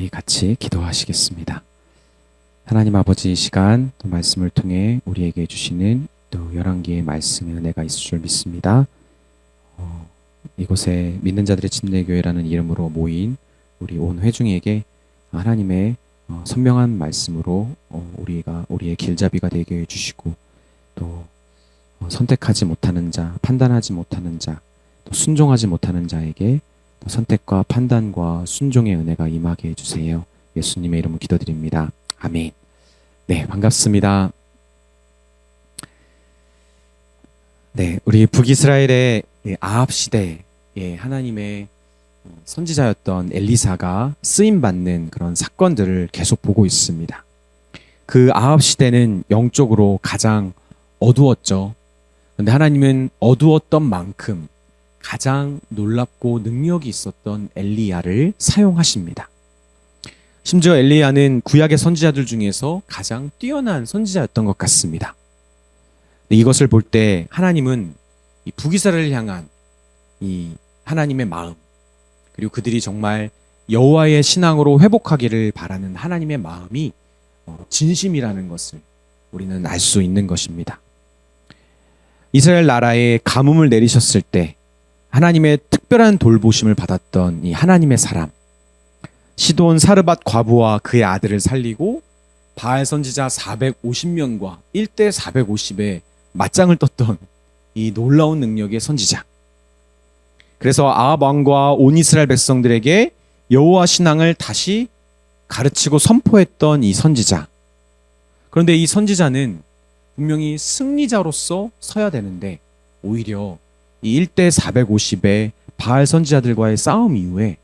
우리 같이 기도하시겠습니다. 하나님 아버지, 이 시간 또 말씀을 통해 우리에게 주시는 또 열왕기의 말씀의 은혜가 있을 줄 믿습니다. 이곳에 믿는 자들의 침례교회라는 이름으로 모인 우리 온 회중에게 하나님의 선명한 말씀으로 우리의 길잡이가 되게 해주시고, 또 선택하지 못하는 자, 판단하지 못하는 자, 또 순종하지 못하는 자에게 또 선택과 판단과 순종의 은혜가 임하게 해주세요. 예수님의 이름으로 기도드립니다. 아멘. 네, 반갑습니다. 네, 우리 북이스라엘의 아합 시대에 하나님의 선지자였던 엘리사가 쓰임받는 그런 사건들을 계속 보고 있습니다. 그 아합 시대는 영적으로 가장 어두웠죠. 그런데 하나님은 어두웠던 만큼 가장 놀랍고 능력이 있었던 엘리야를 사용하십니다. 심지어 엘리야는 구약의 선지자들 중에서 가장 뛰어난 선지자였던 것 같습니다. 이것을 볼 때 하나님은 이 북이스라엘을 향한 이 하나님의 마음, 그리고 그들이 정말 여호와의 신앙으로 회복하기를 바라는 하나님의 마음이 진심이라는 것을 우리는 알 수 있는 것입니다. 이스라엘 나라에 가뭄을 내리셨을 때 하나님의 특별한 돌보심을 받았던 이 하나님의 사람, 시돈 사르밧 과부와 그의 아들을 살리고 바알 선지자 450명과 1대 450의 맞짱을 떴던 이 놀라운 능력의 선지자. 그래서 아합 왕과 온 이스라엘 백성들에게 여호와 신앙을 다시 가르치고 선포했던 이 선지자. 그런데 이 선지자는 분명히 승리자로서 서야 되는데 오히려 이 1대 450의 바알 선지자들과의 싸움 이후에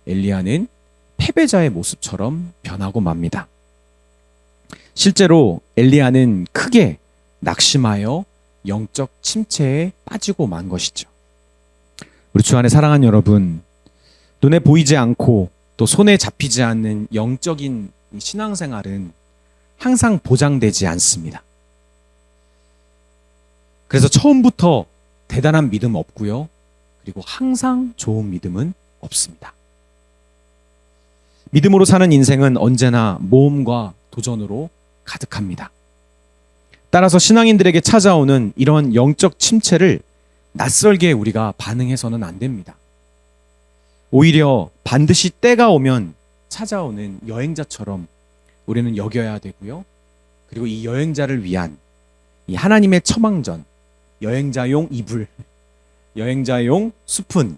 엘리야는 패배자의 모습처럼 변하고 맙니다. 실제로 엘리야는 크게 낙심하여 영적 침체에 빠지고 만 것이죠. 우리 주 안에 사랑하는 여러분, 눈에 보이지 않고 또 손에 잡히지 않는 영적인 신앙생활은 항상 보장되지 않습니다. 그래서 처음부터 대단한 믿음 없고요. 그리고 항상 좋은 믿음은 없습니다. 믿음으로 사는 인생은 언제나 모험과 도전으로 가득합니다. 따라서 신앙인들에게 찾아오는 이런 영적 침체를 낯설게 우리가 반응해서는 안 됩니다. 오히려 반드시 때가 오면 찾아오는 여행자처럼 우리는 여겨야 되고요. 그리고 이 여행자를 위한 이 하나님의 처방전, 여행자용 이불, 여행자용 수푼,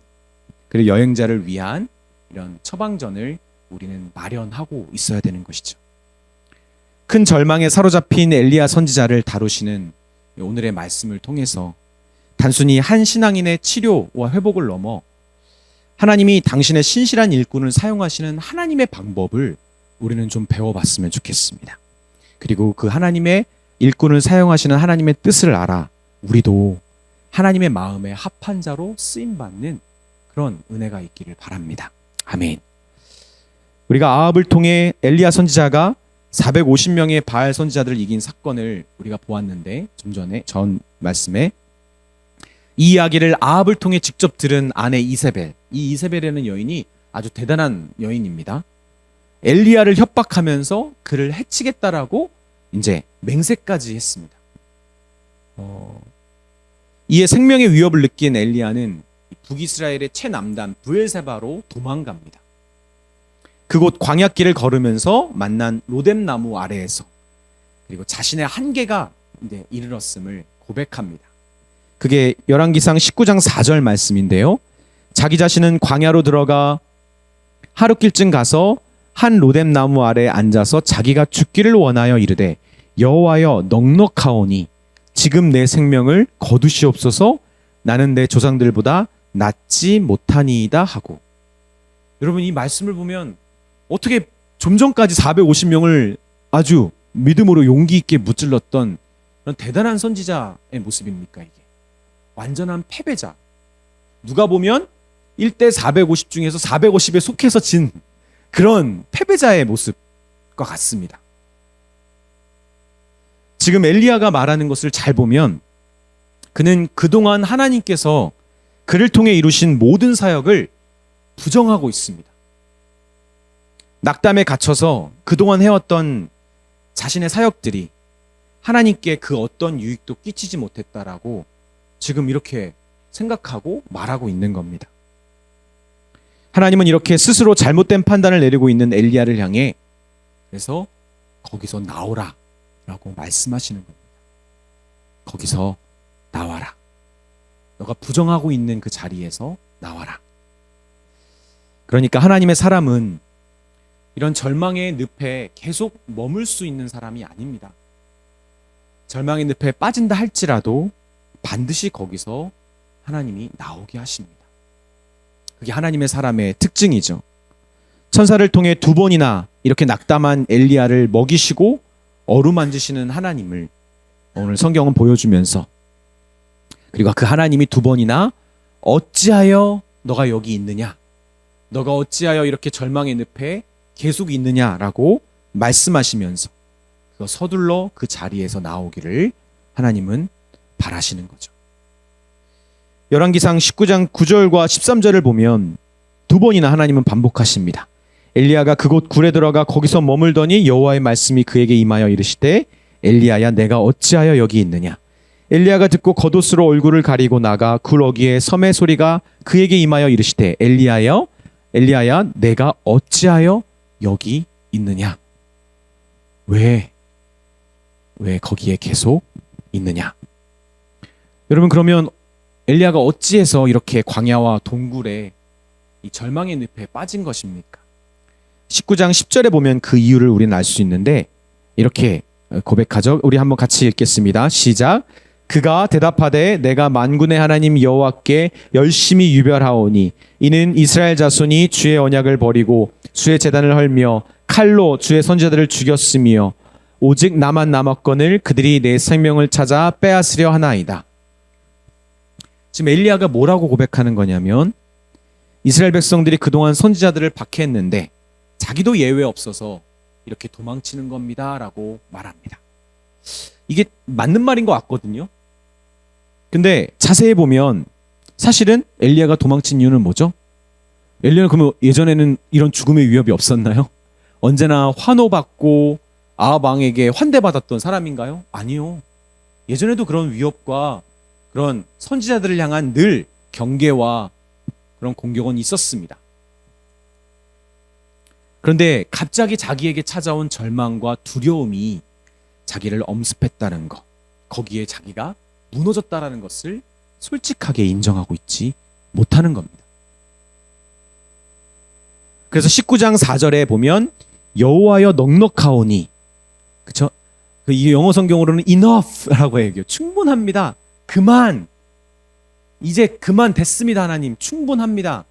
그리고 여행자를 위한 이런 처방전을 우리는 마련하고 있어야 되는 것이죠. 큰 절망에 사로잡힌 엘리야 선지자를 다루시는 오늘의 말씀을 통해서 단순히 한 신앙인의 치료와 회복을 넘어 하나님이 당신의 신실한 일꾼을 사용하시는 하나님의 방법을 우리는 좀 배워봤으면 좋겠습니다. 그리고 그 하나님의 일꾼을 사용하시는 하나님의 뜻을 알아 우리도 하나님의 마음에 합한 자로 쓰임받는 그런 은혜가 있기를 바랍니다. 아멘. 우리가 아합을 통해 엘리야 선지자가 450명의 바알 선지자들을 이긴 사건을 우리가 보았는데, 좀 전에 전 말씀에 이 이야기를 아합을 통해 직접 들은 아내 이세벨, 이 이세벨이라는 여인이 아주 대단한 여인입니다. 엘리야를 협박하면서 그를 해치겠다라고 이제 맹세까지 했습니다. 이에 생명의 위협을 느낀 엘리야는 북이스라엘의 최남단 브엘세바로 도망갑니다. 그곳 광야길을 걸으면서 만난 로뎀나무 아래에서, 그리고 자신의 한계가 이제 이르렀음을 고백합니다. 그게 열왕기상 19장 4절 말씀인데요. 자기 자신은 광야로 들어가 하룻길쯤 가서 한 로뎀나무 아래에 앉아서 자기가 죽기를 원하여 이르되 여호와여 넉넉하오니 지금 내 생명을 거두시옵소서, 나는 내 조상들보다 낫지 못하니이다 하고. 여러분, 이 말씀을 보면 어떻게 좀 전까지 450명을 아주 믿음으로 용기 있게 무찔렀던 그런 대단한 선지자의 모습입니까? 이게 완전한 패배자. 누가 보면 1대 450 중에서 450에 속해서 진 그런 패배자의 모습과 같습니다. 지금 엘리야가 말하는 것을 잘 보면 그는 그동안 하나님께서 그를 통해 이루신 모든 사역을 부정하고 있습니다. 낙담에 갇혀서 그동안 해왔던 자신의 사역들이 하나님께 그 어떤 유익도 끼치지 못했다라고 지금 이렇게 생각하고 말하고 있는 겁니다. 하나님은 이렇게 스스로 잘못된 판단을 내리고 있는 엘리야를 향해 그래서 거기서 나오라 라고 말씀하시는 겁니다. 거기서 나와라. 너가 부정하고 있는 그 자리에서 나와라. 그러니까 하나님의 사람은 이런 절망의 늪에 계속 머물 수 있는 사람이 아닙니다. 절망의 늪에 빠진다 할지라도 반드시 거기서 하나님이 나오게 하십니다. 그게 하나님의 사람의 특징이죠. 천사를 통해 2번이나 이렇게 낙담한 엘리야를 먹이시고 어루만지시는 하나님을 오늘 성경은 보여주면서, 그리고 그 하나님이 2번이나 어찌하여 너가 여기 있느냐, 너가 어찌하여 이렇게 절망의 늪에 계속 있느냐라고 말씀하시면서 그거 서둘러 그 자리에서 나오기를 하나님은 바라시는 거죠. 열왕기상 19장 9절과 13절을 보면 2번이나 하나님은 반복하십니다. 엘리야가 그곳 굴에 들어가 거기서 머물더니 여호와의 말씀이 그에게 임하여 이르시되 엘리야야 내가 어찌하여 여기 있느냐. 엘리야가 듣고 겉옷으로 얼굴을 가리고 나가 굴 어귀에 섬의 소리가 그에게 임하여 이르시되 엘리야야 내가 어찌하여 여기 있느냐. 왜 거기에 계속 있느냐. 여러분, 그러면 엘리야가 어찌해서 이렇게 광야와 동굴에 이 절망의 늪에 빠진 것입니까? 19장 10절에 보면 그 이유를 우리는 알 수 있는데 이렇게 고백하죠. 우리 한번 같이 읽겠습니다. 시작. 그가 대답하되 내가 만군의 하나님 여호와께 열심히 유별하오니 이는 이스라엘 자손이 주의 언약을 버리고 주의 제단을 헐며 칼로 주의 선지자들을 죽였으며 오직 나만 남았거늘 그들이 내 생명을 찾아 빼앗으려 하나이다. 지금 엘리야가 뭐라고 고백하는 거냐면 이스라엘 백성들이 그동안 선지자들을 박해했는데 자기도 예외 없어서 이렇게 도망치는 겁니다 라고 말합니다. 이게 맞는 말인 것 같거든요. 근데 자세히 보면 사실은 엘리야가 도망친 이유는 뭐죠? 엘리야는 그러면 예전에는 이런 죽음의 위협이 없었나요? 언제나 환호받고 아합 왕에게 환대받았던 사람인가요? 아니요. 예전에도 그런 위협과 그런 선지자들을 향한 늘 경계와 그런 공격은 있었습니다. 그런데 갑자기 자기에게 찾아온 절망과 두려움이 자기를 엄습했다는 것, 거기에 자기가 무너졌다라는 것을 솔직하게 인정하고 있지 못하는 겁니다. 그래서 19장 4절에 보면 여호와여 넉넉하오니, 그쵸? 이 영어 성경으로는 enough라고 얘기해요. 충분합니다. 그만. 이제 그만 됐습니다. 하나님 충분합니다.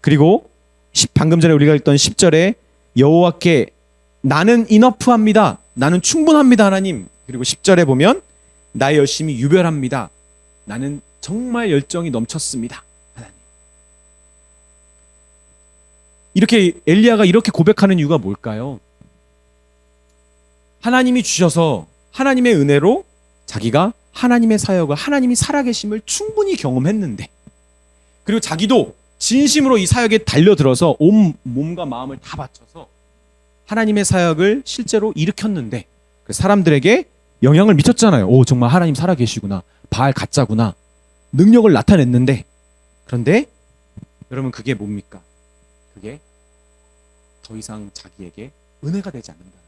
그리고 방금 전에 우리가 읽던 10절에 여호와께 나는 enough합니다. 나는 충분합니다. 하나님. 그리고 10절에 보면 나의 열심히 유별합니다. 나는 정말 열정이 넘쳤습니다. 하나님. 이렇게 엘리야가 이렇게 고백하는 이유가 뭘까요? 하나님이 주셔서 하나님의 은혜로 자기가 하나님의 사역을, 하나님이 살아계심을 충분히 경험했는데, 그리고 자기도 진심으로 이 사역에 달려들어서 온 몸과 마음을 다 바쳐서 하나님의 사역을 실제로 일으켰는데 사람들에게 영향을 미쳤잖아요. 오, 정말 하나님 살아계시구나, 바알 가짜구나, 능력을 나타냈는데, 그런데 여러분 그게 뭡니까? 그게 더 이상 자기에게 은혜가 되지 않는다는 겁니다.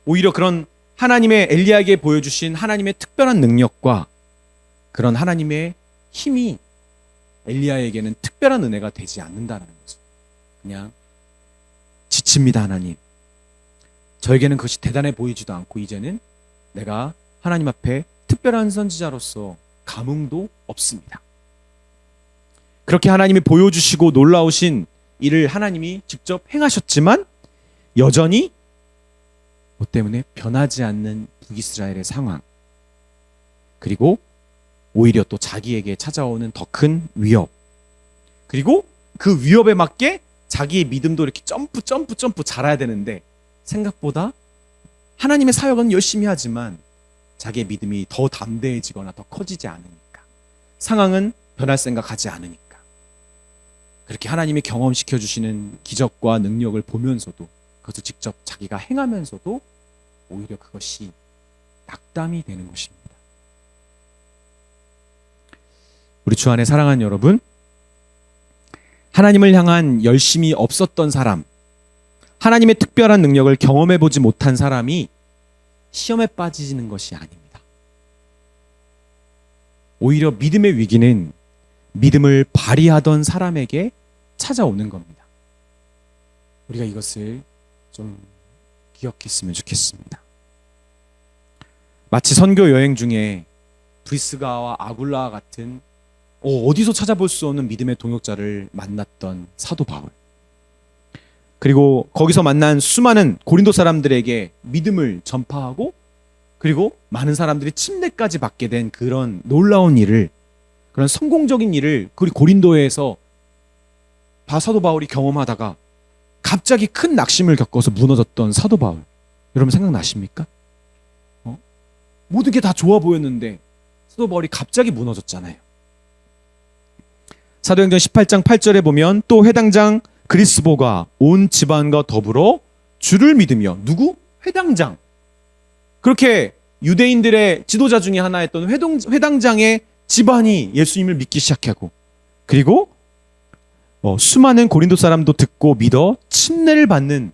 오히려 그런 하나님의 엘리야에게 보여주신 하나님의 특별한 능력과 그런 하나님의 힘이 엘리야에게는 특별한 은혜가 되지 않는다는 거죠. 그냥 지칩니다. 하나님, 저에게는 그것이 대단해 보이지도 않고 이제는 내가 하나님 앞에 특별한 선지자로서 감흥도 없습니다. 그렇게 하나님이 보여주시고 놀라우신 일을 하나님이 직접 행하셨지만 여전히 뭐 때문에 변하지 않는 북이스라엘의 상황, 그리고 오히려 또 자기에게 찾아오는 더 큰 위협, 그리고 그 위협에 맞게 자기의 믿음도 이렇게 점프 자라야 되는데 생각보다 하나님의 사역은 열심히 하지만 자기의 믿음이 더 담대해지거나 더 커지지 않으니까, 상황은 변할 생각하지 않으니까 그렇게 하나님이 경험시켜 주시는 기적과 능력을 보면서도 그것을 직접 자기가 행하면서도 오히려 그것이 낙담이 되는 것입니다. 우리 주 안에 사랑하는 여러분, 하나님을 향한 열심이 없었던 사람, 하나님의 특별한 능력을 경험해 보지 못한 사람이 시험에 빠지는 것이 아닙니다. 오히려 믿음의 위기는 믿음을 발휘하던 사람에게 찾아오는 겁니다. 우리가 이것을 좀 기억했으면 좋겠습니다. 마치 선교 여행 중에 브리스가와 아굴라와 같은 어디서 찾아볼 수 없는 믿음의 동역자를 만났던 사도 바울, 그리고 거기서 만난 수많은 고린도 사람들에게 믿음을 전파하고 그리고 많은 사람들이 침례까지 받게 된 그런 놀라운 일을, 그런 성공적인 일을 그 고린도에서 사도 바울이 경험하다가 갑자기 큰 낙심을 겪어서 무너졌던 사도 바울, 여러분 생각나십니까? 모든 게 다 좋아 보였는데 사도 바울이 갑자기 무너졌잖아요. 사도행전 18장 8절에 보면 또 회당장 그리스보가 온 집안과 더불어 주를 믿으며, 누구? 회당장. 그렇게 유대인들의 지도자 중에 하나였던 회당장의 집안이 예수님을 믿기 시작하고, 그리고 수많은 고린도 사람도 듣고 믿어 침례를 받는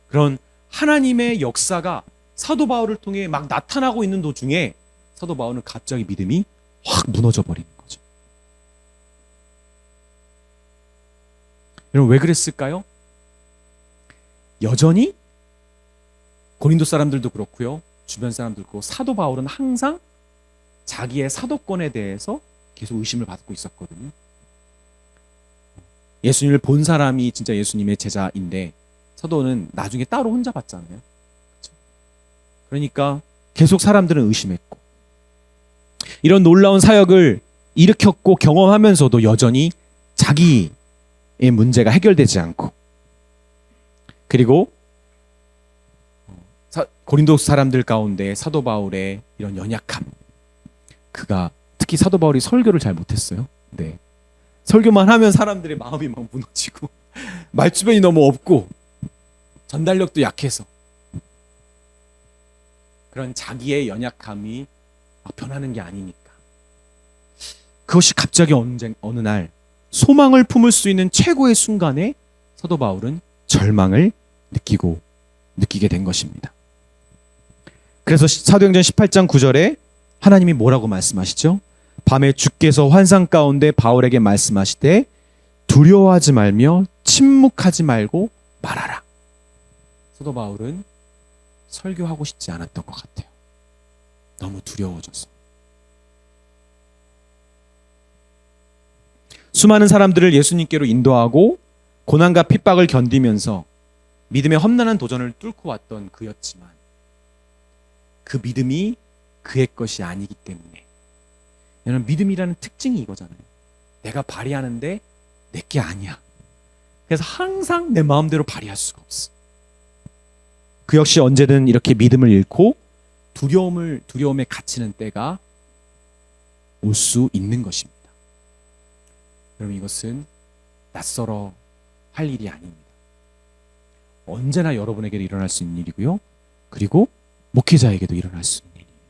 그런 하나님의 역사가 사도 바울을 통해 막 나타나고 있는 도중에 사도 바울은 갑자기 믿음이 확 무너져 버리는 거죠. 여러분 왜 그랬을까요? 여전히 고린도 사람들도 그렇고요, 주변 사람들도 그렇고, 사도 바울은 항상 자기의 사도권에 대해서 계속 의심을 받고 있었거든요. 예수님을 본 사람이 진짜 예수님의 제자인데 사도는 나중에 따로 혼자 봤잖아요. 그렇죠? 그러니까 계속 사람들은 의심했고, 이런 놀라운 사역을 일으켰고 경험하면서도 여전히 자기의 문제가 해결되지 않고, 그리고 고린도 사람들 가운데 사도 바울의 이런 연약함, 그가 특히 사도 바울이 설교를 잘 못했어요. 네. 설교만 하면 사람들의 마음이 막 무너지고 말주변이 너무 없고 전달력도 약해서 그런 자기의 연약함이 막 변하는 게 아니니까, 그것이 갑자기 어느 날 소망을 품을 수 있는 최고의 순간에 사도 바울은 절망을 느끼게 된 것입니다. 그래서 사도행전 18장 9절에 하나님이 뭐라고 말씀하시죠? 밤에 주께서 환상 가운데 바울에게 말씀하시되 두려워하지 말며 침묵하지 말고 말하라. 사도 바울은 설교하고 싶지 않았던 것 같아요. 너무 두려워져서. 수많은 사람들을 예수님께로 인도하고 고난과 핍박을 견디면서 믿음의 험난한 도전을 뚫고 왔던 그였지만 그 믿음이 그의 것이 아니기 때문에, 여러분 믿음이라는 특징이 이거잖아요. 내가 발휘하는데 내게 아니야. 그래서 항상 내 마음대로 발휘할 수가 없어. 그 역시 언제든 이렇게 믿음을 잃고 두려움에 갇히는 때가 올 수 있는 것입니다. 여러분 이것은 낯설어 할 일이 아닙니다. 언제나 여러분에게도 일어날 수 있는 일이고요, 그리고 목회자에게도 일어날 수 있는 일입니다.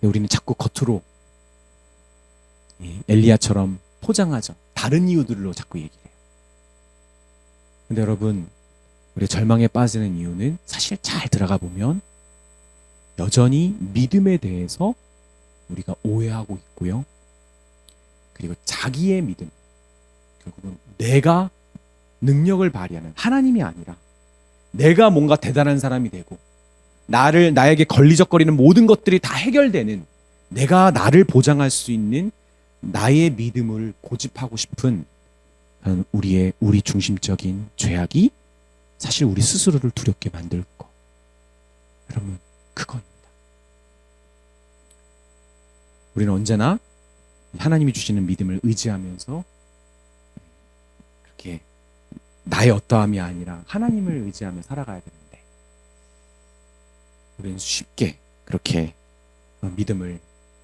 우리는 자꾸 겉으로 엘리야처럼 포장하죠. 다른 이유들로 자꾸 얘기를 해요. 근데 여러분, 우리 절망에 빠지는 이유는 사실 잘 들어가 보면 여전히 믿음에 대해서 우리가 오해하고 있고요, 그리고 자기의 믿음, 결국은 내가 능력을 발휘하는, 하나님이 아니라 내가 뭔가 대단한 사람이 되고 나에게 걸리적거리는 모든 것들이 다 해결되는, 내가 나를 보장할 수 있는 나의 믿음을 고집하고 싶은 우리 중심적인 죄악이 사실 우리 스스로를 두렵게 만들 거, 여러분 그겁니다. 우리는 언제나 하나님이 주시는 믿음을 의지하면서 그렇게 나의 어떠함이 아니라 하나님을 의지하며 살아가야 되는데, 우리는 쉽게 그렇게 믿음을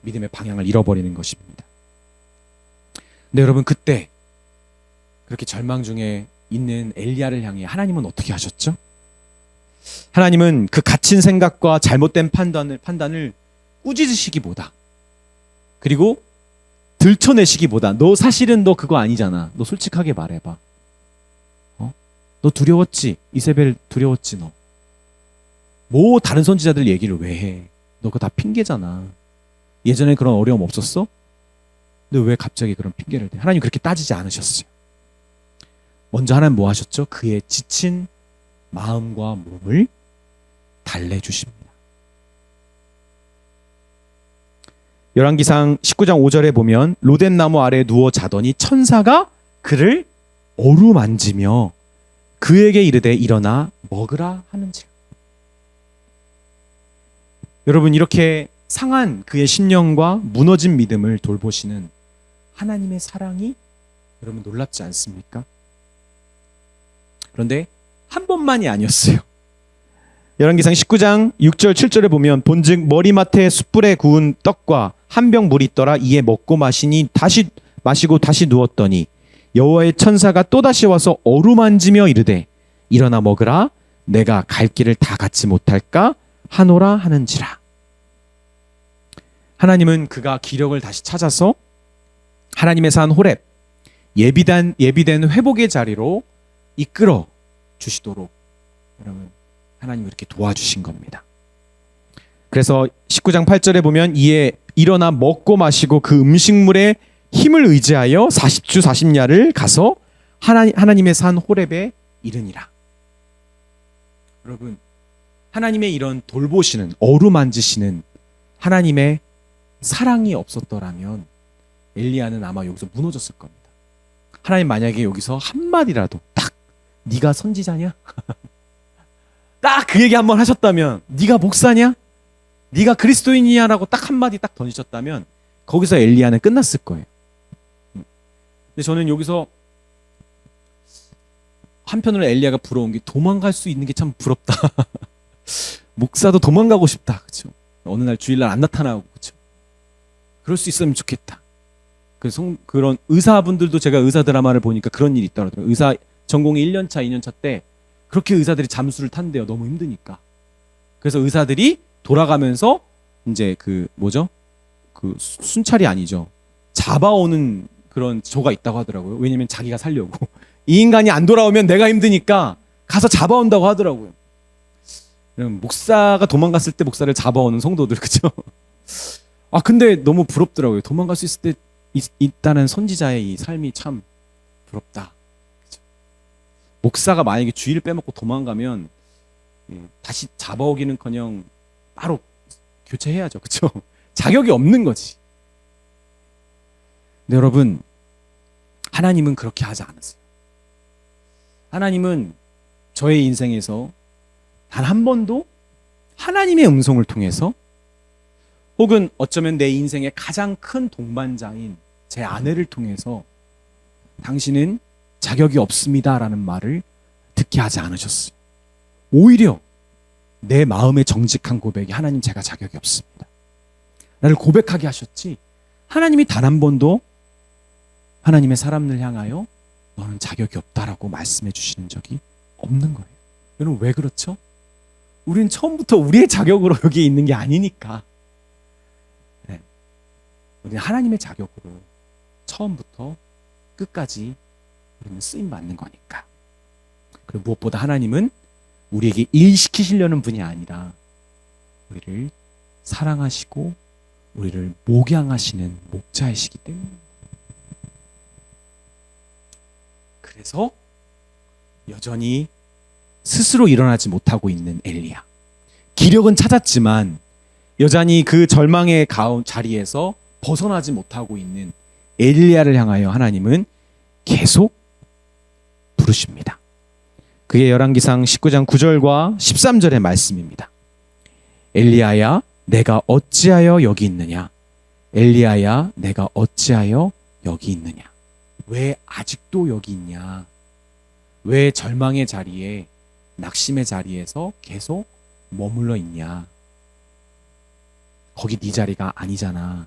믿음의 방향을 잃어버리는 것입니다. 근데 여러분, 그때 그렇게 절망 중에 있는 엘리야를 향해 하나님은 어떻게 하셨죠? 하나님은 그 갇힌 생각과 잘못된 판단을 꾸짖으시기보다, 그리고 들춰내시기보다, 너 사실은 너 그거 아니잖아, 너 솔직하게 말해봐, 너 두려웠지? 이세벨 두려웠지? 너 뭐 다른 선지자들 얘기를 왜 해? 너 그거 다 핑계잖아. 예전에 그런 어려움 없었어? 근데 왜 갑자기 그런 핑계를 대? 하나님 그렇게 따지지 않으셨어요. 먼저 하나님 뭐 하셨죠? 그의 지친 마음과 몸을 달래주십니다. 열왕기상 19장 5절에 보면 로뎀나무 아래에 누워 자더니 천사가 그를 어루만지며 그에게 이르되 일어나 먹으라 하는지라. 여러분, 이렇게 상한 그의 심령과 무너진 믿음을 돌보시는 하나님의 사랑이 여러분 놀랍지 않습니까? 그런데 한 번만이 아니었어요. 열왕기상 19장 6절 7절에 보면 본즉 머리맡에 숯불에 구운 떡과 한 병 물이 있더라. 이에 먹고 마시니 다시 마시고 다시 누웠더니 여호와의 천사가 또다시 와서 어루만지며 이르되 일어나 먹으라. 내가 갈 길을 다 갖지 못할까 하노라 하는지라. 하나님은 그가 기력을 다시 찾아서 하나님의 산 호렙, 예비된 회복의 자리로 이끌어 주시도록 여러분 하나님이 이렇게 도와주신 겁니다. 그래서 19장 8절에 보면 이에 일어나 먹고 마시고 그 음식물에 힘을 의지하여 40주 40야를 가서 하나님의 산 호렙에 이르니라. 여러분, 하나님의 이런 돌보시는, 어루만지시는 하나님의 사랑이 없었더라면 엘리야는 아마 여기서 무너졌을 겁니다. 하나님 만약에 여기서 한마디라도 딱 네가 선지자냐? 딱 그 얘기 한번 하셨다면, 네가 목사냐? 네가 그리스도인이냐? 라고 딱 한마디 딱 던지셨다면 거기서 엘리야는 끝났을 거예요. 근데 저는 여기서 한편으로 엘리야가 부러운 게 도망갈 수 있는 게 참 부럽다. 목사도 도망가고 싶다. 그렇죠? 어느 날 주일날 안 나타나고, 그렇죠? 그럴 수 있으면 좋겠다. 그런 의사분들도 제가 의사 드라마를 보니까 그런 일이 있더라고요. 의사 전공이 1년차, 2년차 때 그렇게 의사들이 잠수를 탄대요. 너무 힘드니까. 그래서 의사들이 돌아가면서 이제 그 순찰이 아니죠. 잡아오는 그런 조가 있다고 하더라고요. 왜냐면 자기가 살려고. 이 인간이 안 돌아오면 내가 힘드니까 가서 잡아온다고 하더라고요. 목사가 도망갔을 때 목사를 잡아오는 성도들, 그죠? 근데 너무 부럽더라고요. 도망갈 수 있을 때 있다는 선지자의 이 삶이 참 부럽다. 그죠? 목사가 만약에 주의를 빼먹고 도망가면 다시 잡아오기는커녕 바로 교체해야죠. 그죠? 자격이 없는 거지. 근데 여러분, 하나님은 그렇게 하지 않았어요. 하나님은 저의 인생에서 단 한 번도 하나님의 음성을 통해서, 혹은 어쩌면 내 인생의 가장 큰 동반자인 제 아내를 통해서 당신은 자격이 없습니다라는 말을 듣게 하지 않으셨어요. 오히려 내 마음의 정직한 고백이 하나님 제가 자격이 없습니다. 나를 고백하게 하셨지, 하나님이 단 한 번도 하나님의 사람을 향하여 너는 자격이 없다라고 말씀해 주시는 적이 없는 거예요. 여러분, 왜 그렇죠? 우리는 처음부터 우리의 자격으로 여기 있는 게 아니니까. 네. 우리는 하나님의 자격으로 처음부터 끝까지 우리는 쓰임 받는 거니까. 그리고 무엇보다 하나님은 우리에게 일시키시려는 분이 아니라 우리를 사랑하시고 우리를 목양하시는 목자이시기 때문에. 그래서 여전히 스스로 일어나지 못하고 있는 엘리야. 기력은 찾았지만 여전히 그 절망의 자리에서 벗어나지 못하고 있는 엘리야를 향하여 하나님은 계속 부르십니다. 그게 열왕기상 19장 9절과 13절의 말씀입니다. 엘리야야, 내가 어찌하여 여기 있느냐? 엘리야야, 내가 어찌하여 여기 있느냐? 왜 아직도 여기 있냐? 왜 절망의 자리에, 낙심의 자리에서 계속 머물러 있냐? 거기 네 자리가 아니잖아.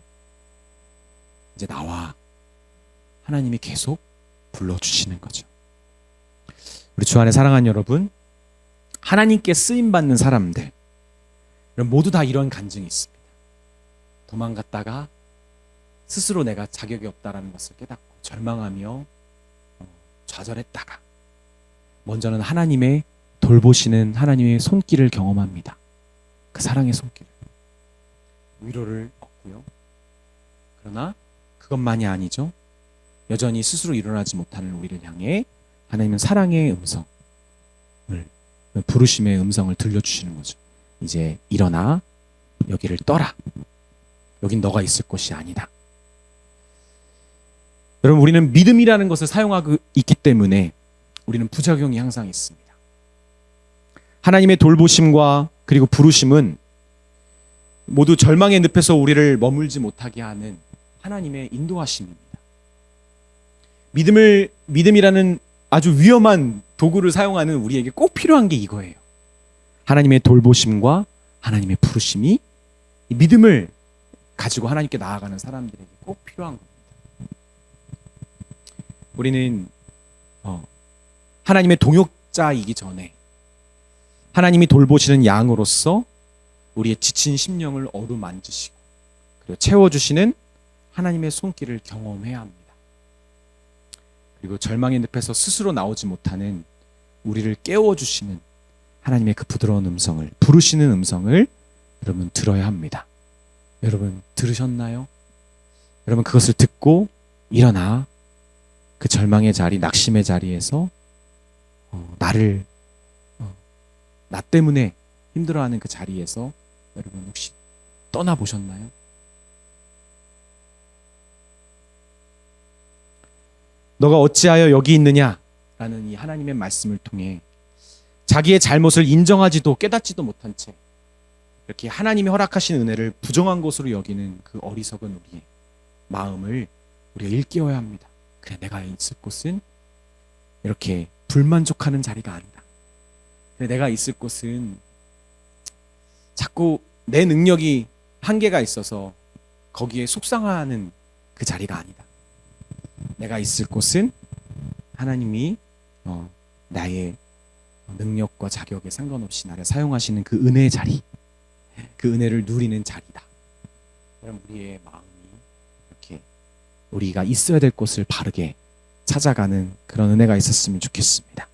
이제 나와. 하나님이 계속 불러주시는 거죠. 우리 주 안에 사랑하는 여러분, 하나님께 쓰임받는 사람들 모두 다 이런 간증이 있습니다. 도망갔다가 스스로 내가 자격이 없다라는 것을 깨닫고 절망하며 좌절했다가 먼저는 하나님의 돌보시는 하나님의 손길을 경험합니다. 그 사랑의 손길을. 위로를 얻고요. 그러나 그것만이 아니죠. 여전히 스스로 일어나지 못하는 우리를 향해 하나님은 사랑의 음성을, 부르심의 음성을 들려주시는 거죠. 이제 일어나 여기를 떠라. 여긴 너가 있을 곳이 아니다. 여러분, 우리는 믿음이라는 것을 사용하고 있기 때문에 우리는 부작용이 항상 있습니다. 하나님의 돌보심과 그리고 부르심은 모두 절망의 늪에서 우리를 머물지 못하게 하는 하나님의 인도하심입니다. 믿음이라는 아주 위험한 도구를 사용하는 우리에게 꼭 필요한 게 이거예요. 하나님의 돌보심과 하나님의 부르심이 이 믿음을 가지고 하나님께 나아가는 사람들에게 꼭 필요한 겁니다. 우리는 하나님의 동역자이기 전에 하나님이 돌보시는 양으로서 우리의 지친 심령을 어루만지시고 그리고 채워주시는 하나님의 손길을 경험해야 합니다. 그리고 절망의 늪에서 스스로 나오지 못하는 우리를 깨워주시는 하나님의 그 부드러운 음성을, 부르시는 음성을 여러분 들어야 합니다. 여러분 들으셨나요? 여러분 그것을 듣고 일어나 그 절망의 자리, 낙심의 자리에서 나 때문에 힘들어하는 그 자리에서 여러분 혹시 떠나보셨나요? 너가 어찌하여 여기 있느냐? 라는 이 하나님의 말씀을 통해 자기의 잘못을 인정하지도 깨닫지도 못한 채 이렇게 하나님이 허락하신 은혜를 부정한 것으로 여기는 그 어리석은 우리의 마음을 우리가 일깨워야 합니다. 그래, 내가 있을 곳은 이렇게 불만족하는 자리가 아니다. 그래, 내가 있을 곳은 자꾸 내 능력이 한계가 있어서 거기에 속상하는 그 자리가 아니다. 내가 있을 곳은 하나님이 나의 능력과 자격에 상관없이 나를 사용하시는 그 은혜의 자리, 그 은혜를 누리는 자리다. 그럼 우리의 마음이 이렇게 우리가 있어야 될 곳을 바르게 찾아가는 그런 은혜가 있었으면 좋겠습니다.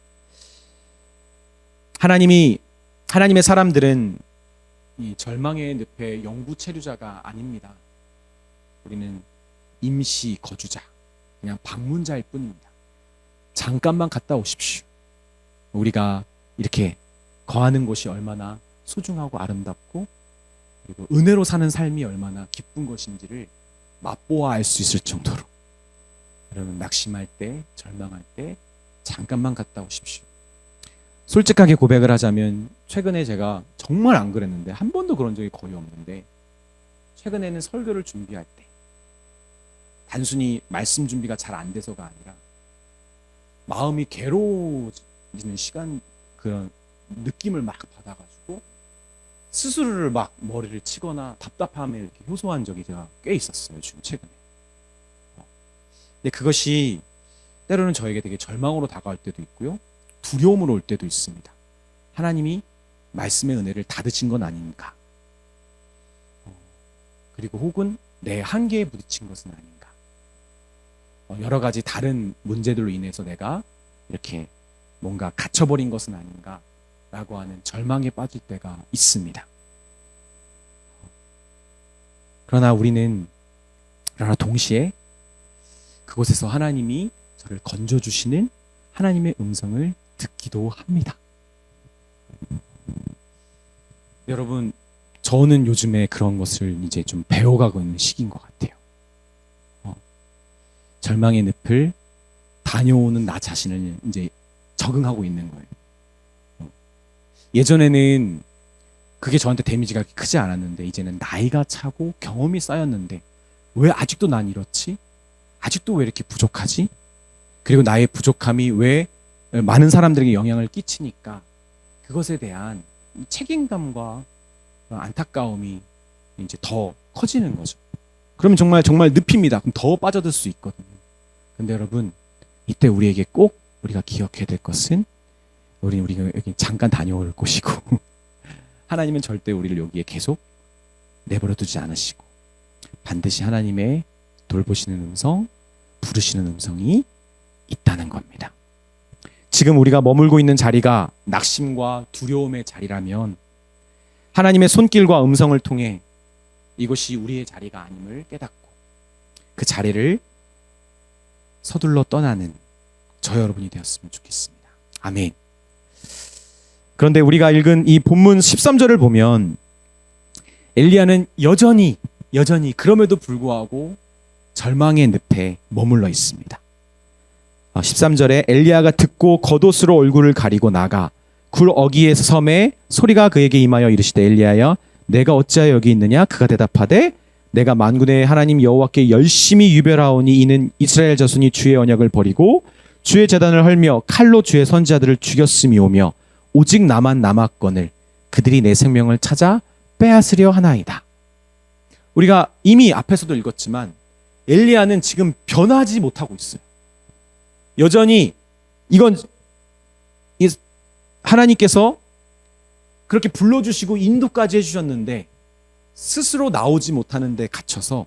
하나님의 사람들은 이 절망의 늪의 영구 체류자가 아닙니다. 우리는 임시 거주자, 그냥 방문자일 뿐입니다. 잠깐만 갔다 오십시오. 우리가 이렇게 거하는 곳이 얼마나 소중하고 아름답고 그리고 은혜로 사는 삶이 얼마나 기쁜 것인지를 맛보아 알 수 있을 정도로 여러분 낙심할 때, 절망할 때 잠깐만 갔다 오십시오. 솔직하게 고백을 하자면 최근에 제가 정말 안 그랬는데 한 번도 그런 적이 거의 없는데 최근에는 설교를 준비할 때 단순히 말씀 준비가 잘 안 돼서가 아니라 마음이 괴로워지는 시간, 그런 느낌을 막 받아가지고 스스로를 막 머리를 치거나 답답함에 이렇게 효소한 적이 제가 꽤 있었어요, 지금 최근에. 근데 그것이 때로는 저에게 되게 절망으로 다가올 때도 있고요, 두려움으로 올 때도 있습니다. 하나님이 말씀의 은혜를 닫으신 건 아닌가, 그리고 혹은 내 한계에 부딪힌 것은 아닌가, 여러 가지 다른 문제들로 인해서 내가 이렇게 뭔가 갇혀버린 것은 아닌가 라고 하는 절망에 빠질 때가 있습니다. 그러나 동시에 그곳에서 하나님이 저를 건져주시는 하나님의 음성을 듣기도 합니다. 여러분, 저는 요즘에 그런 것을 이제 좀 배워가고 있는 시기인 것 같아요. 절망의 늪을 다녀오는 나 자신을 이제 적응하고 있는 거예요. 예전에는 그게 저한테 데미지가 크지 않았는데 이제는 나이가 차고 경험이 쌓였는데 왜 아직도 난 이렇지? 아직도 왜 이렇게 부족하지? 그리고 나의 부족함이 왜 많은 사람들에게 영향을 끼치니까 그것에 대한 책임감과 안타까움이 이제 더 커지는 거죠. 그러면 정말 늪입니다. 그럼 더 빠져들 수 있거든요. 근데 여러분, 이때 우리에게 꼭 우리가 기억해야 될 것은 우리가 여기 잠깐 다녀올 곳이고 하나님은 절대 우리를 여기에 계속 내버려 두지 않으시고 반드시 하나님의 돌보시는 음성, 부르시는 음성이 있다는 겁니다. 지금 우리가 머물고 있는 자리가 낙심과 두려움의 자리라면 하나님의 손길과 음성을 통해 이것이 우리의 자리가 아님을 깨닫고 그 자리를 서둘러 떠나는 저 여러분이 되었으면 좋겠습니다. 아멘. 그런데 우리가 읽은 이 본문 13절을 보면 엘리야는 여전히 그럼에도 불구하고 절망의 늪에 머물러 있습니다. 13절에 엘리야가 듣고 겉옷으로 얼굴을 가리고 나가 굴 어귀에서 섬에 소리가 그에게 임하여 이르시되 엘리야야 내가 어찌하여 여기 있느냐. 그가 대답하되 내가 만군의 하나님 여호와께 열심히 유별하오니 이는 이스라엘 자손이 주의 언약을 버리고 주의 제단을 헐며 칼로 주의 선지자들을 죽였음이오며 오직 나만 남았거늘 그들이 내 생명을 찾아 빼앗으려 하나이다. 우리가 이미 앞에서도 읽었지만 엘리야는 지금 변하지 못하고 있어요. 여전히 이건 하나님께서 그렇게 불러주시고 인도까지 해주셨는데 스스로 나오지 못하는 데 갇혀서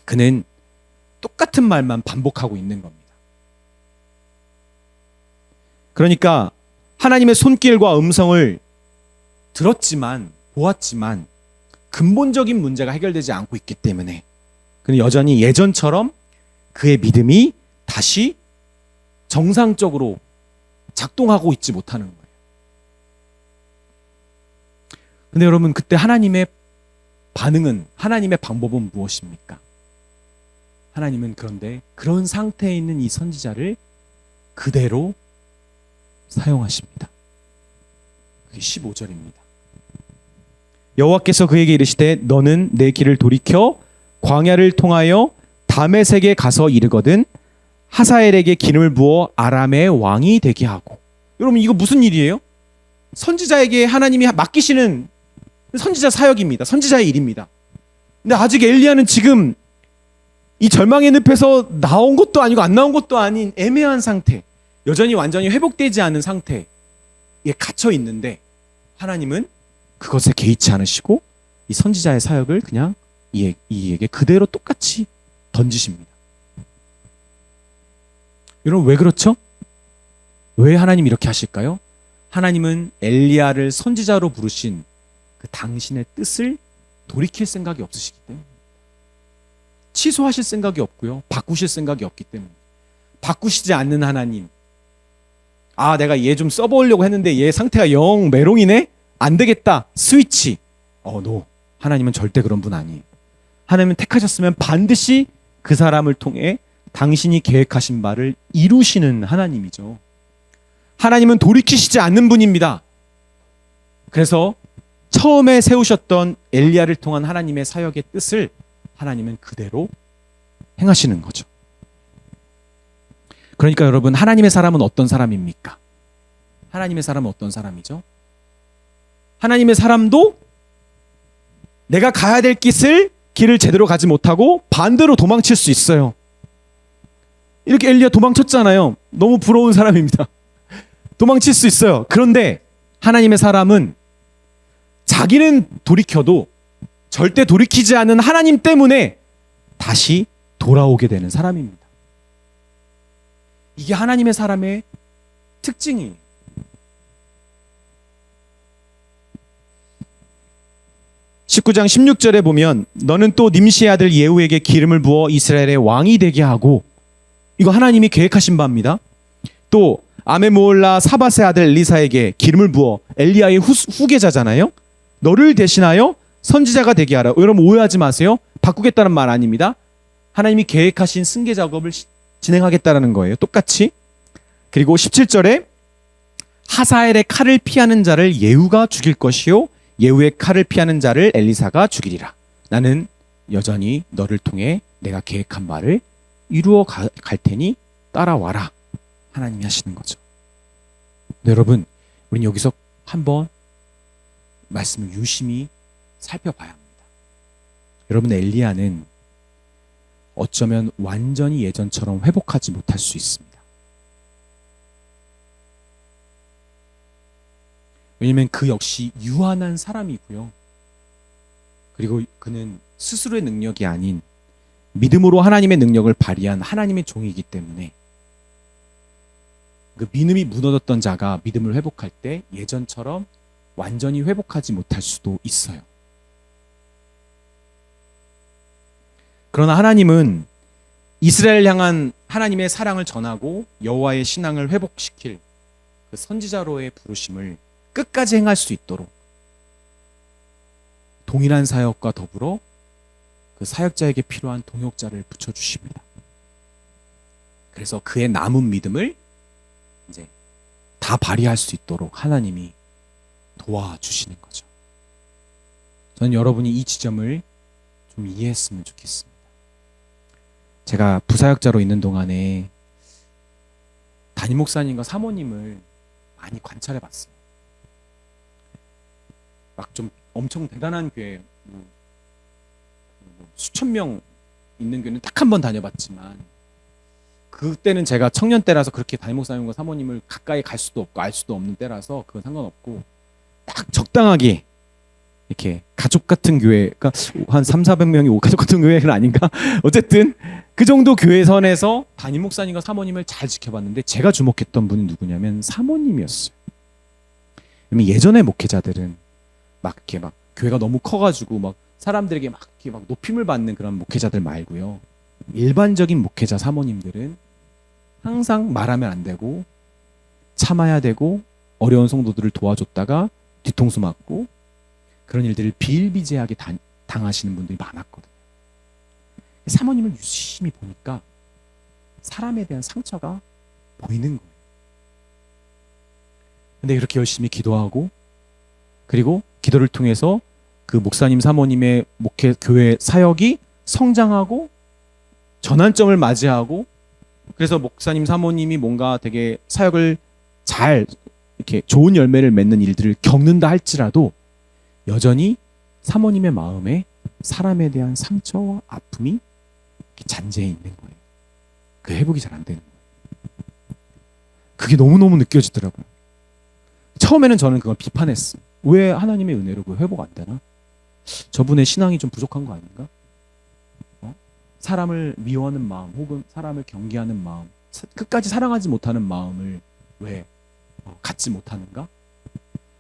그는 똑같은 말만 반복하고 있는 겁니다. 그러니까 하나님의 손길과 음성을 들었지만 보았지만 근본적인 문제가 해결되지 않고 있기 때문에 그는 여전히 예전처럼 그의 믿음이 다시 정상적으로 작동하고 있지 못하는 거예요. 근데 여러분, 그때 하나님의 반응은, 하나님의 방법은 무엇입니까? 하나님은 그런데 그런 상태에 있는 이 선지자를 그대로 사용하십니다. 그게 15절입니다. 여호와께서 그에게 이르시되 너는 내 길을 돌이켜 광야를 통하여 다메섹에 가서 이르거든 하사엘에게 기름을 부어 아람의 왕이 되게 하고. 여러분, 이거 무슨 일이에요? 선지자에게 하나님이 맡기시는 선지자 사역입니다. 선지자의 일입니다. 근데 아직 엘리야는 지금 이 절망의 늪에서 나온 것도 아니고 안 나온 것도 아닌 애매한 상태, 여전히 완전히 회복되지 않은 상태에 갇혀 있는데 하나님은 그것에 개의치 않으시고 이 선지자의 사역을 그냥 이에게 그대로 똑같이 던지십니다. 여러분, 왜 그렇죠? 왜 하나님 이렇게 하실까요? 하나님은 엘리야를 선지자로 부르신 그 당신의 뜻을 돌이킬 생각이 없으시기 때문에, 취소하실 생각이 없고요, 바꾸실 생각이 없기 때문에. 바꾸시지 않는 하나님, 내가 얘 좀 써보려고 했는데 얘 상태가 영 메롱이네? 안 되겠다, 스위치. 노. 하나님은 절대 그런 분 아니에요. 하나님은 택하셨으면 반드시 그 사람을 통해 당신이 계획하신 바를 이루시는 하나님이죠. 하나님은 돌이키시지 않는 분입니다. 그래서 처음에 세우셨던 엘리야를 통한 하나님의 사역의 뜻을 하나님은 그대로 행하시는 거죠. 그러니까 여러분, 하나님의 사람은 어떤 사람입니까? 하나님의 사람은 어떤 사람이죠? 하나님의 사람도 내가 가야 될 길을 제대로 가지 못하고 반대로 도망칠 수 있어요. 이렇게 엘리야 도망쳤잖아요. 너무 부러운 사람입니다. 도망칠 수 있어요. 그런데 하나님의 사람은 자기는 돌이켜도 절대 돌이키지 않은 하나님 때문에 다시 돌아오게 되는 사람입니다. 이게 하나님의 사람의 특징이에요. (19장 16절에) 보면 너는 또 님시의 아들 예후에게 기름을 부어 이스라엘의 왕이 되게 하고, 이거 하나님이 계획하신 바입니다. 또 아메모올라 사밧의 아들 엘리사에게 기름을 부어, 엘리야의 후계자잖아요. 너를 대신하여 선지자가 되게 하라. 여러분, 오해하지 마세요. 바꾸겠다는 말 아닙니다. 하나님이 계획하신 승계 작업을 진행하겠다는 거예요. 똑같이. 그리고 17절에 하사엘의 칼을 피하는 자를 예후가 죽일 것이요 예후의 칼을 피하는 자를 엘리사가 죽이리라. 나는 여전히 너를 통해 내가 계획한 바를 이루어 갈 테니 따라와라. 하나님이 하시는 거죠. 네, 여러분, 우린 여기서 한번 말씀을 유심히 살펴봐야 합니다. 여러분, 엘리야는 어쩌면 완전히 예전처럼 회복하지 못할 수 있습니다. 왜냐하면 그 역시 유한한 사람이고요. 그리고 그는 스스로의 능력이 아닌 믿음으로 하나님의 능력을 발휘한 하나님의 종이기 때문에 그 믿음이 무너졌던 자가 믿음을 회복할 때 예전처럼 완전히 회복하지 못할 수도 있어요. 그러나 하나님은 이스라엘 향한 하나님의 사랑을 전하고 여호와의 신앙을 회복시킬 그 선지자로의 부르심을 끝까지 행할 수 있도록 동일한 사역과 더불어 그 사역자에게 필요한 동역자를 붙여주십니다. 그래서 그의 남은 믿음을 이제 다 발휘할 수 있도록 하나님이 도와주시는 거죠. 저는 여러분이 이 지점을 좀 이해했으면 좋겠습니다. 제가 부사역자로 있는 동안에 담임 목사님과 사모님을 많이 관찰해 봤어요. 막 좀 엄청 대단한 교회, 수천 명 있는 교회는 딱 한 번 다녀봤지만 그때는 제가 청년 때라서 그렇게 담임 목사님과 사모님을 가까이 갈 수도 없고 알 수도 없는 때라서 그건 상관없고 딱 적당하게 이렇게 가족 같은 교회, 그러니까 한 300~400명이 가족 같은 교회는 아닌가? 어쨌든 그 정도 교회 선에서 담임 목사님과 사모님을 잘 지켜봤는데 제가 주목했던 분이 누구냐면 사모님이었어요. 예전의 목회자들은 막 이렇게 막 교회가 너무 커가지고 막 사람들에게 막 이렇게 막 높임을 받는 그런 목회자들 말고요. 일반적인 목회자 사모님들은 항상 말하면 안 되고 참아야 되고 어려운 성도들을 도와줬다가 뒤통수 맞고 그런 일들을 비일비재하게 당하시는 분들이 많았거든요. 사모님을 유심히 보니까 사람에 대한 상처가 보이는 거예요. 근데 그렇게 열심히 기도하고 그리고 기도를 통해서 그 목사님 사모님의 교회 사역이 성장하고 전환점을 맞이하고 그래서 목사님 사모님이 뭔가 되게 사역을 잘 이렇게 좋은 열매를 맺는 일들을 겪는다 할지라도 여전히 사모님의 마음에 사람에 대한 상처와 아픔이 잔재해 있는 거예요. 그 회복이 잘 안 되는 거예요. 그게 너무너무 느껴지더라고요. 처음에는 저는 그걸 비판했어요. 왜 하나님의 은혜로 그 회복 안 되나? 저분의 신앙이 좀 부족한 거 아닌가? 사람을 미워하는 마음 혹은 사람을 경계하는 마음, 끝까지 사랑하지 못하는 마음을 왜 갖지 못하는가?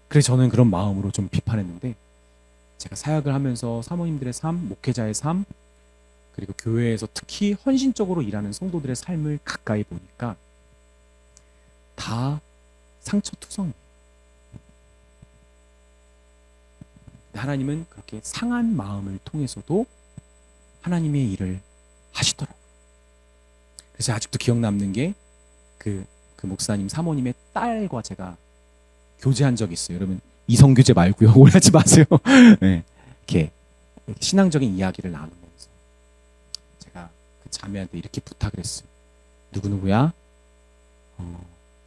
그래서 저는 그런 마음으로 좀 비판했는데 제가 사역을 하면서 사모님들의 삶, 목회자의 삶, 그리고 교회에서 특히 헌신적으로 일하는 성도들의 삶을 가까이 보니까 다 상처투성이에요. 하나님은 그렇게 상한 마음을 통해서도 하나님의 일을 하시더라고요. 그래서 아직도 기억 남는 게 그 목사님 사모님의 딸과 제가 교제한 적이 있어요. 여러분 이성 교제 말고요. 오해하지 마세요. 네, 이렇게 신앙적인 이야기를 나누면서 제가 그 자매한테 이렇게 부탁을 했어요. 누구누구야?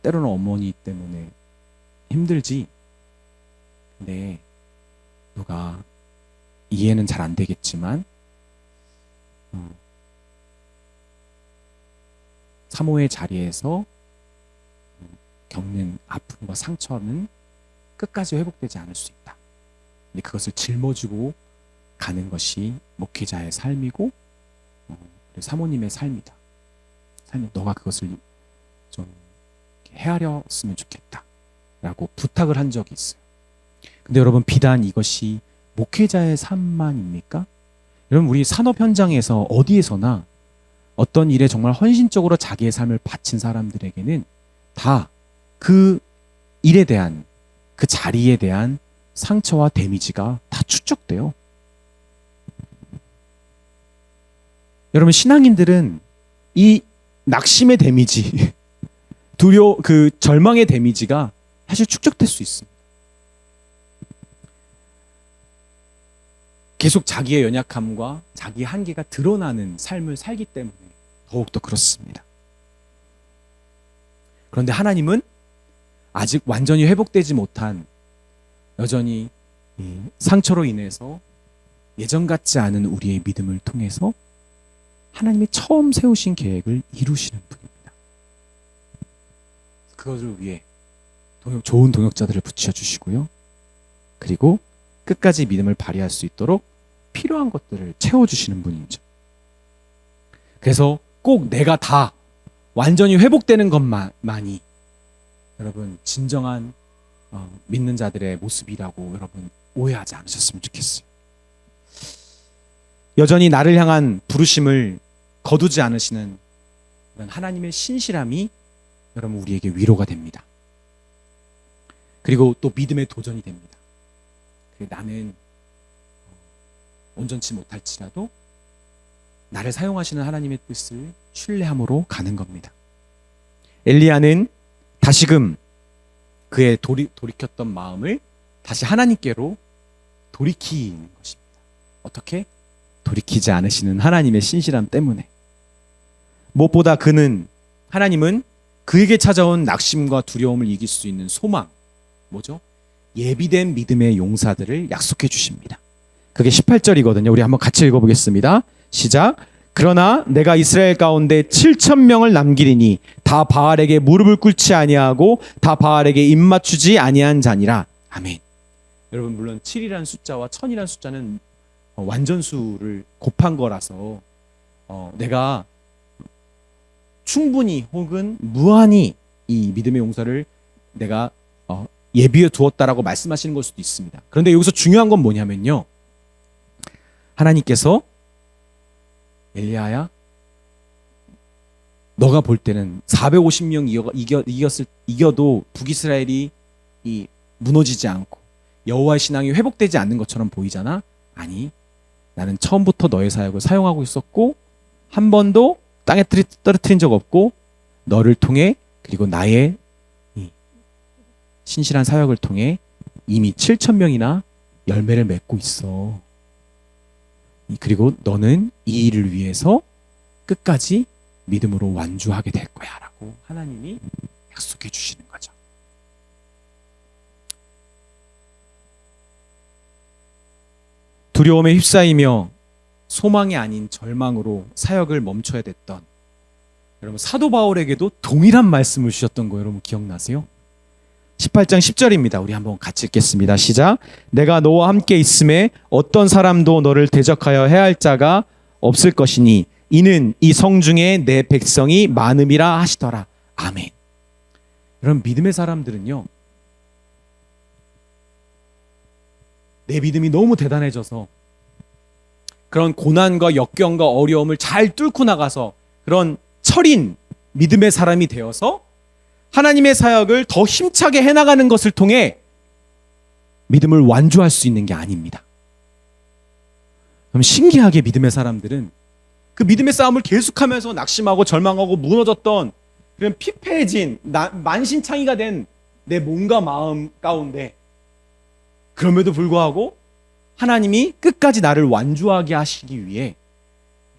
때로는 어머니 때문에 힘들지. 근데 너가 이해는 잘 안 되겠지만 사모의 자리에서 겪는 아픔과 상처는 끝까지 회복되지 않을 수 있다. 근데 그것을 짊어지고 가는 것이 목회자의 삶이고 사모님의 삶이다. 너가 그것을 좀 헤아렸으면 좋겠다. 라고 부탁을 한 적이 있어요. 근데 여러분 비단 이것이 목회자의 삶만입니까? 여러분 우리 산업 현장에서 어디에서나 어떤 일에 정말 헌신적으로 자기의 삶을 바친 사람들에게는 다 그 일에 대한 그 자리에 대한 상처와 데미지가 다 축적돼요. 여러분 신앙인들은 이 낙심의 데미지, 그 절망의 데미지가 사실 축적될 수 있습니다. 계속 자기의 연약함과 자기의 한계가 드러나는 삶을 살기 때문에 더욱더 그렇습니다. 그런데 하나님은 아직 완전히 회복되지 못한 여전히 상처로 인해서 예전 같지 않은 우리의 믿음을 통해서 하나님이 처음 세우신 계획을 이루시는 분입니다. 그것을 위해 좋은 동역자들을 붙여주시고요. 그리고 끝까지 믿음을 발휘할 수 있도록 필요한 것들을 채워주시는 분이죠. 그래서 꼭 내가 다 완전히 회복되는 것만이 여러분 진정한 믿는 자들의 모습이라고 여러분 오해하지 않으셨으면 좋겠어요. 여전히 나를 향한 부르심을 거두지 않으시는 그런 하나님의 신실함이 여러분 우리에게 위로가 됩니다. 그리고 또 믿음의 도전이 됩니다. 나는 온전치 못할지라도 나를 사용하시는 하나님의 뜻을 신뢰함으로 가는 겁니다. 엘리야는 다시금 그의 돌이켰던 마음을 다시 하나님께로 돌이키는 것입니다. 어떻게? 돌이키지 않으시는 하나님의 신실함 때문에. 무엇보다 하나님은 그에게 찾아온 낙심과 두려움을 이길 수 있는 소망, 뭐죠? 예비된 믿음의 용사들을 약속해 주십니다. 그게 18절이거든요. 우리 한번 같이 읽어보겠습니다. 시작. 그러나 내가 이스라엘 가운데 7,000명을 남기리니 다 바알에게 무릎을 꿇지 아니하고 다 바알에게 입맞추지 아니한 자니라. 아멘. 여러분 물론 7이라는 숫자와 1000이라는 숫자는 완전수를 곱한 거라서 내가 충분히 혹은 무한히 이 믿음의 용사를 내가 예비해 두었다라고 말씀하시는 걸 수도 있습니다. 그런데 여기서 중요한 건 뭐냐면요. 하나님께서 엘리야야, 너가 볼 때는 450명 이겨도 북이스라엘이 무너지지 않고 여호와의 신앙이 회복되지 않는 것처럼 보이잖아. 아니, 나는 처음부터 너의 사역을 사용하고 있었고 한 번도 땅에 떨어뜨린 적 없고 너를 통해 그리고 나의 신실한 사역을 통해 이미 7,000명이나 열매를 맺고 있어. 그리고 너는 이 일을 위해서 끝까지 믿음으로 완주하게 될 거야 라고 하나님이 약속해 주시는 거죠. 두려움에 휩싸이며 소망이 아닌 절망으로 사역을 멈춰야 됐던 여러분 사도 바울에게도 동일한 말씀을 주셨던 거 여러분 기억나세요? 18장 10절입니다. 우리 한번 같이 읽겠습니다. 시작. 내가 너와 함께 있음에 어떤 사람도 너를 대적하여 해할 자가 없을 것이니 이는 이 성중에 내 백성이 많음이라 하시더라. 아멘. 여러분 믿음의 사람들은요, 내 믿음이 너무 대단해져서 그런 고난과 역경과 어려움을 잘 뚫고 나가서 그런 철인 믿음의 사람이 되어서 하나님의 사역을 더 힘차게 해나가는 것을 통해 믿음을 완주할 수 있는 게 아닙니다. 그럼 신기하게 믿음의 사람들은 그 믿음의 싸움을 계속하면서 낙심하고 절망하고 무너졌던 그런 피폐해진 만신창이가 된 내 몸과 마음 가운데 그럼에도 불구하고 하나님이 끝까지 나를 완주하게 하시기 위해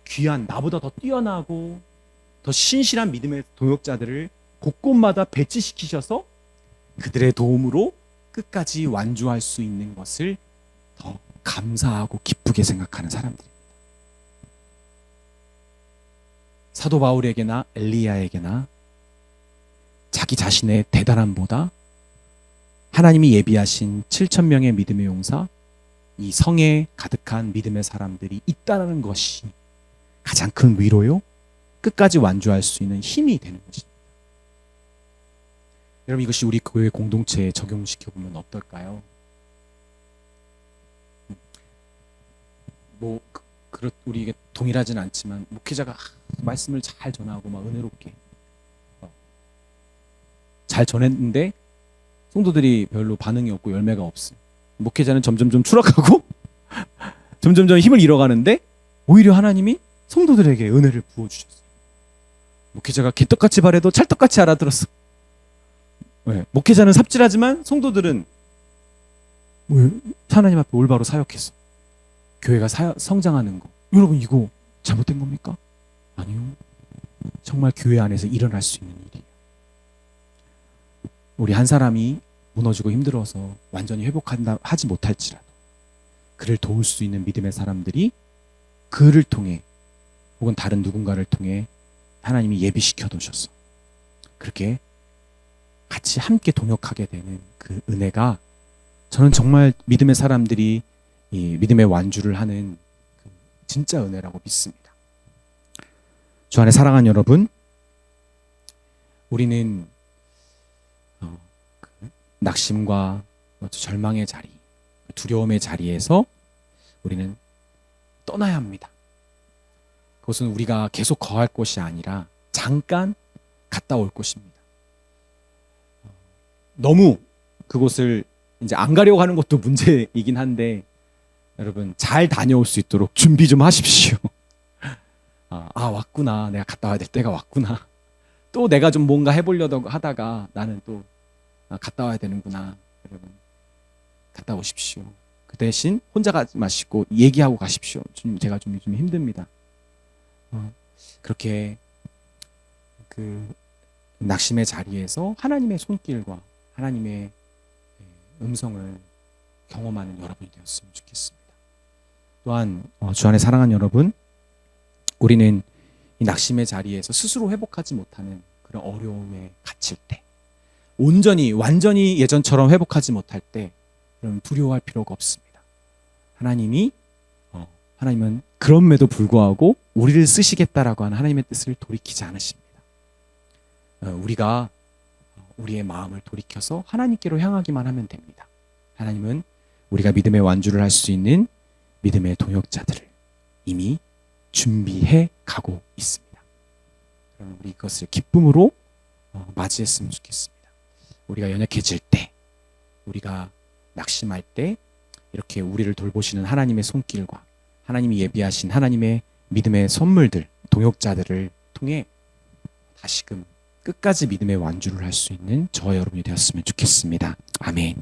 귀한 나보다 더 뛰어나고 더 신실한 믿음의 동역자들을 곳곳마다 배치시키셔서 그들의 도움으로 끝까지 완주할 수 있는 것을 더 감사하고 기쁘게 생각하는 사람들입니다. 사도 바울에게나 엘리야에게나 자기 자신의 대단함보다 하나님이 예비하신 7,000명의 믿음의 용사, 이 성에 가득한 믿음의 사람들이 있다는 것이 가장 큰 위로요, 끝까지 완주할 수 있는 힘이 되는 것입니다. 여러분 이것이 우리 교회 공동체에 적용시켜보면 어떨까요? 우리 동일하진 않지만 목회자가 말씀을 잘 전하고 막 은혜롭게 잘 전했는데 성도들이 별로 반응이 없고 열매가 없어요. 목회자는 점점점 추락하고 점점점 힘을 잃어가는데 오히려 하나님이 성도들에게 은혜를 부어주셨어요. 목회자가 개떡같이 바래도 찰떡같이 알아들었어. 네. 목회자는 삽질하지만 성도들은 하나님 앞에 올바로 사역했어. 교회가 성장하는 거. 여러분 이거 잘못된 겁니까? 아니요. 정말 교회 안에서 일어날 수 있는 일이에요. 우리 한 사람이 무너지고 힘들어서 완전히 회복하지 못할지라도 그를 도울 수 있는 믿음의 사람들이 그를 통해 혹은 다른 누군가를 통해 하나님이 예비시켜 두셨어. 그렇게 같이 함께 동역하게 되는 그 은혜가 저는 정말 믿음의 사람들이 이 믿음의 완주를 하는 그 진짜 은혜라고 믿습니다. 주 안에 사랑하는 여러분, 우리는 그 낙심과 절망의 자리, 두려움의 자리에서 우리는 떠나야 합니다. 그것은 우리가 계속 거할 곳이 아니라 잠깐 갔다 올 곳입니다. 너무 그곳을 이제 안 가려고 하는 것도 문제이긴 한데, 여러분 잘 다녀올 수 있도록 준비 좀 하십시오. 왔구나. 내가 갔다 와야 될 때가 왔구나. 또 내가 좀 뭔가 해보려고 하다가 나는 또 갔다 와야 되는구나. 여러분 갔다 오십시오. 그 대신 혼자 가지 마시고 얘기하고 가십시오. 제가 좀 요즘 힘듭니다. 그렇게 그 낙심의 자리에서 하나님의 손길과 하나님의 음성을 경험하는 여러분이 되었으면 좋겠습니다. 또한 주 안에 사랑하는 여러분, 우리는 이 낙심의 자리에서 스스로 회복하지 못하는 그런 어려움에 갇힐 때, 완전히 예전처럼 회복하지 못할 때, 그럼 두려워할 필요가 없습니다. 하나님은 그럼에도 불구하고 우리를 쓰시겠다라고 하는 하나님의 뜻을 돌이키지 않으십니다. 우리가 우리의 마음을 돌이켜서 하나님께로 향하기만 하면 됩니다. 하나님은 우리가 믿음의 완주를 할 수 있는 믿음의 동역자들을 이미 준비해 가고 있습니다. 그럼 우리 이것을 기쁨으로 맞이했으면 좋겠습니다. 우리가 연약해질 때, 우리가 낙심할 때 이렇게 우리를 돌보시는 하나님의 손길과 하나님이 예비하신 하나님의 믿음의 선물들, 동역자들을 통해 다시금 끝까지 믿음의 완주를 할 수 있는 저와 여러분이 되었으면 좋겠습니다. 아멘.